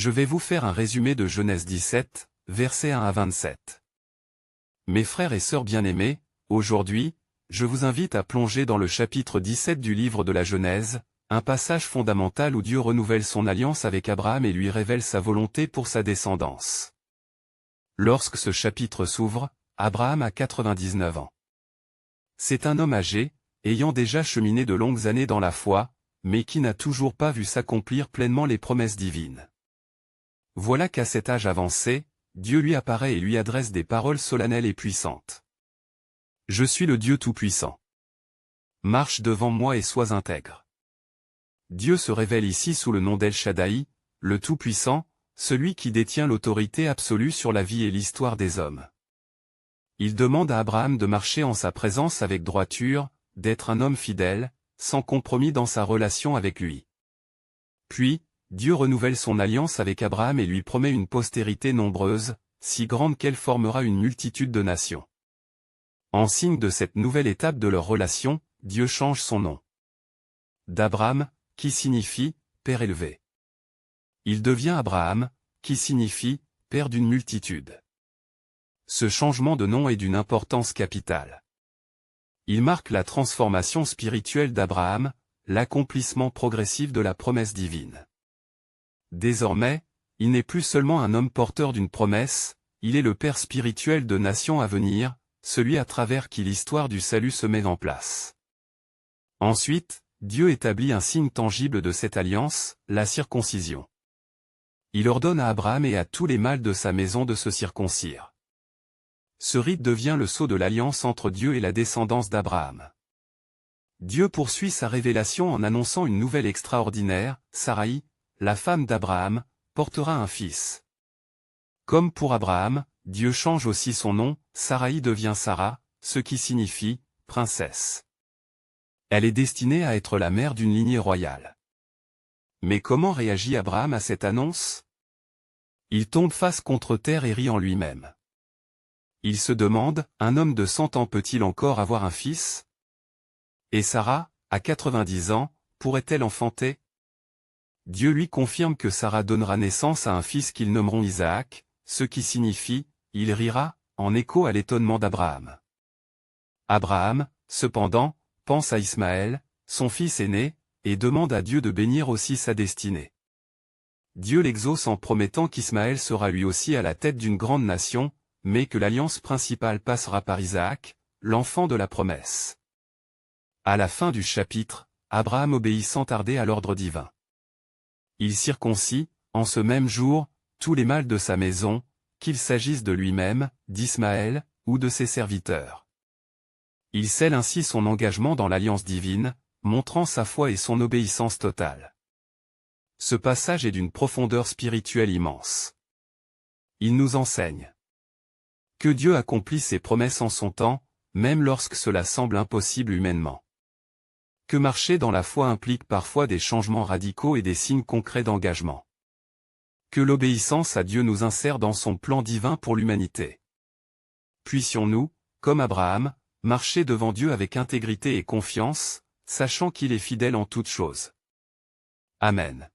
Je vais vous faire un résumé de Genèse 17, versets 1 à 27. Mes frères et sœurs bien-aimés, aujourd'hui, je vous invite à plonger dans le chapitre 17 du livre de la Genèse, un passage fondamental où Dieu renouvelle son alliance avec Abraham et lui révèle sa volonté pour sa descendance. Lorsque ce chapitre s'ouvre, Abraham a 99 ans. C'est un homme âgé, ayant déjà cheminé de longues années dans la foi, mais qui n'a toujours pas vu s'accomplir pleinement les promesses divines. Voilà qu'à cet âge avancé, Dieu lui apparaît et lui adresse des paroles solennelles et puissantes. « Je suis le Dieu Tout-Puissant. Marche devant moi et sois intègre. » Dieu se révèle ici sous le nom d'El Shaddai, le Tout-Puissant, celui qui détient l'autorité absolue sur la vie et l'histoire des hommes. Il demande à Abraham de marcher en sa présence avec droiture, d'être un homme fidèle, sans compromis dans sa relation avec lui. Puis, Dieu renouvelle son alliance avec Abraham et lui promet une postérité nombreuse, si grande qu'elle formera une multitude de nations. En signe de cette nouvelle étape de leur relation, Dieu change son nom d'Abraham, qui signifie « Père élevé ». Il devient Abraham, qui signifie « Père d'une multitude ». Ce changement de nom est d'une importance capitale. Il marque la transformation spirituelle d'Abraham, l'accomplissement progressif de la promesse divine. Désormais, il n'est plus seulement un homme porteur d'une promesse, il est le père spirituel de nations à venir, celui à travers qui l'histoire du salut se met en place. Ensuite, Dieu établit un signe tangible de cette alliance, la circoncision. Il ordonne à Abraham et à tous les mâles de sa maison de se circoncire. Ce rite devient le sceau de l'alliance entre Dieu et la descendance d'Abraham. Dieu poursuit sa révélation en annonçant une nouvelle extraordinaire, Saraï, la femme d'Abraham, portera un fils. Comme pour Abraham, Dieu change aussi son nom, Saraï devient Sarah, ce qui signifie « princesse ». Elle est destinée à être la mère d'une lignée royale. Mais comment réagit Abraham à cette annonce? Il tombe face contre terre et rit en lui-même. Il se demande, un homme de 100 ans peut-il encore avoir un fils? Et Sarah, à 90 ans, pourrait-elle enfanter? Dieu lui confirme que Sarah donnera naissance à un fils qu'ils nommeront Isaac, ce qui signifie « il rira », en écho à l'étonnement d'Abraham. Abraham, cependant, pense à Ismaël, son fils aîné, et demande à Dieu de bénir aussi sa destinée. Dieu l'exauce en promettant qu'Ismaël sera lui aussi à la tête d'une grande nation, mais que l'alliance principale passera par Isaac, l'enfant de la promesse. À la fin du chapitre, Abraham obéit sans tarder à l'ordre divin. Il circoncit, en ce même jour, tous les mâles de sa maison, qu'il s'agisse de lui-même, d'Ismaël, ou de ses serviteurs. Il scelle ainsi son engagement dans l'alliance divine, montrant sa foi et son obéissance totale. Ce passage est d'une profondeur spirituelle immense. Il nous enseigne que Dieu accomplit ses promesses en son temps, même lorsque cela semble impossible humainement. Que marcher dans la foi implique parfois des changements radicaux et des signes concrets d'engagement. Que l'obéissance à Dieu nous insère dans son plan divin pour l'humanité. Puissions-nous, comme Abraham, marcher devant Dieu avec intégrité et confiance, sachant qu'il est fidèle en toutes choses. Amen.